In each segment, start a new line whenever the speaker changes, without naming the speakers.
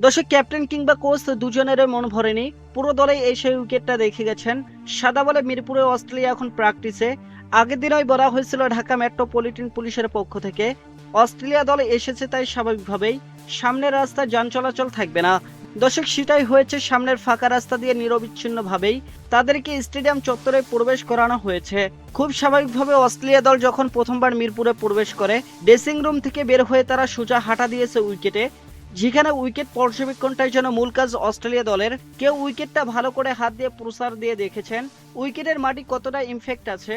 দর্শক, ক্যাপ্টেন কিংবা কোচ দুজনেরই মন ভরেনি। পুরো দলে এই সেই উইকেটটা দেখে গেছেন। সাদা বলে মিরপুরে অস্ট্রেলিয়া এখন প্র্যাকটিসে। আগের দিনই বলা হয়েছিল ঢাকা মেট্রোপলিটন পুলিশের পক্ষ থেকে অস্ট্রেলিয়া দলে এসেছে, তাই স্বাভাবিকভাবেই সামনের রাস্তায় যান চলাচল থাকবে না। দর্শক, সেটাই হয়েছে। সামনের ফাঁকা রাস্তা দিয়ে নিরবিচ্ছিন্নভাবেই তাদেরকে স্টেডিয়াম চত্বরে প্রবেশ করানো হয়েছে। খুব স্বাভাবিকভাবে অস্ট্রেলিয়া দল যখন প্রথমবার মিরপুরে প্রবেশ করে, ড্রেসিং রুম থেকে বের হয়ে তারা সোজা হাঁটা দিয়েছে উইকেটে, যেখানে উইকেট পর্যবেক্ষণটাই যেন মূল কাজ অস্ট্রেলিয়া দলের। কেউ উইকেটটা ভালো করে হাত দিয়ে প্রসার দিয়ে দেখেছেন উইকেটের মাটি কতটা ইমফেক্ট আছে,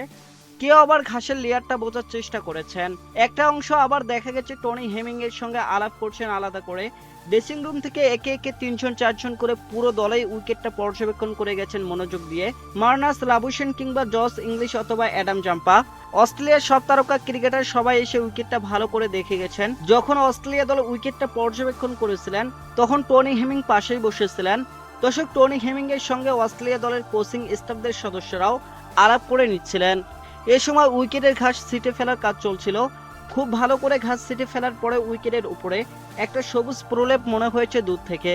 কেউ আবার ঘাসের লেয়ারটা বোঝার চেষ্টা করেছেন। একটা অংশ আবার দেখা গেছে টনি হেমিং এর সঙ্গে আলাপ করছেন আলাদা করে। ড্রেসিং রুম থেকে একে একে 3 জন 4 জন করে পুরো দলেই উইকেটটা পর্যবেক্ষণ করে গেছেন মনোযোগ দিয়ে। মার্নাস লাবুশেন কিংবা জস ইংলিশ অথবা অ্যাডাম জাম্পা, অস্ট্রেলিয়ার সব তারকা ক্রিকেটার সবাই এসে উইকেটটা ভালো করে দেখে গেছেন। যখন অস্ট্রেলিয়া দল উইকেটটা পর্যবেক্ষণ করেছিলেন তখন টনি হেমিং পাশেই বসেছিলেন। দর্শক, টনি হেমিং এর সঙ্গে অস্ট্রেলিয়া দলের কোচিং স্টাফদের সদস্যরাও আলাপ করে নিচ্ছিলেন। এ সময় উইকেটের ঘাস ছিটে ফেলার কাজ চলছিল। খুব ভালো করে ঘাস ছিটে ফেলার পরে উইকেটের উপরে একটা সবুজ প্রলেপ মনে হয়েছে দূর থেকে,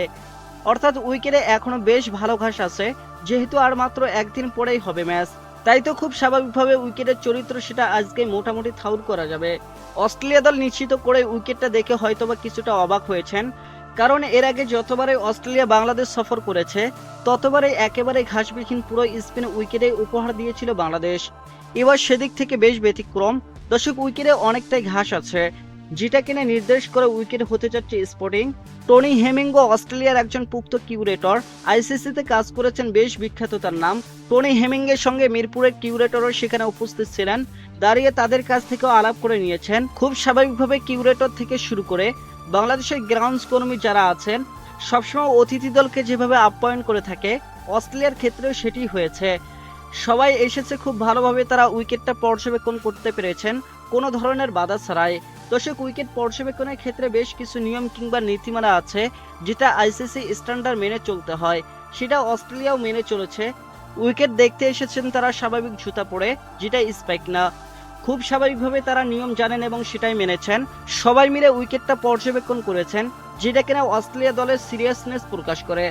অর্থাৎ উইকেটে এখনো বেশ ভালো ঘাস আছে। যেহেতু আর মাত্র একদিন পরেই হবে ম্যাচ, তাই তো খুব স্বাভাবিকভাবে উইকেটের চরিত্র সেটা আজকে মোটামুটি থাউর করা যাবে। অস্ট্রেলিয়া দল নিশ্চিত করে উইকেটটা দেখে হয়তোবা কিছুটা অবাক হয়েছেন, কারণ এর আগে যতবারে অস্ট্রেলিয়া বাংলাদেশ সফর করেছে ততবারে একেবারে ঘাসবিহীন পুরো স্পিন উইকেটে উপহার দিয়েছিল বাংলাদেশ। এবার সেদিক থেকে বেশ ব্যতিক্রম। দর্শক, উইকেটে অনেকটাই ঘাস আছে, যেটা কিনে নির্দেশ করে উইকেট হতে যাচ্ছে স্পোর্টিং। টনি হেমিঙ্গো অস্ট্রেলিয়ার একজন পুক্ত কিউরেটর, আইসিসিতে কাজ করেছেন, বেশ বিখ্যাত তার নাম। টনি হেমিঙ্গের সঙ্গে মিরপুরের কিউরেটরও সেখানে উপস্থিত ছিলেন, দাঁড়িয়ে তাদের কাছ থেকেও আলাপ করে নিয়েছেন। খুব স্বাভাবিকভাবে কিউরেটর থেকে শুরু করে বাংলাদেশের গ্রাউন্ডস কর্মী যারা আছেন সবসময় অতিথি দলকে যেভাবে আপ্যায়ন করে থাকে, অস্ট্রেলিয়ার ক্ষেত্রেও সেটি হয়েছে। সবাই এসেছে, খুব ভালোভাবে তারা উইকেটটা পর্যবেক্ষণ করতে পেরেছেন কোনো ধরনের বাধা ছাড়াই। দর্শক, উইকেট পর্যবেক্ষণের ক্ষেত্রে বেশ কিছু নিয়ম কিংবা নীতিমালা আছে, যেটা আইসিসি স্ট্যান্ডার্ড মেনে চলতে হয়, সেটা অস্ট্রেলিয়াও মেনে চলেছে। উইকেট দেখতে এসেছেন তারা স্বাভাবিক জুতা পরে, যেটা স্পাইক না। খুব স্বাভাবিকভাবে তারা নিয়ম জানেন এবং সেটাই মেনেছেন। সবাই মিলে উইকেটটা পর্যবেক্ষণ করেছেন, যেটা কিনা অস্ট্রেলিয়া দলের সিরিয়াসনেস প্রকাশ করে।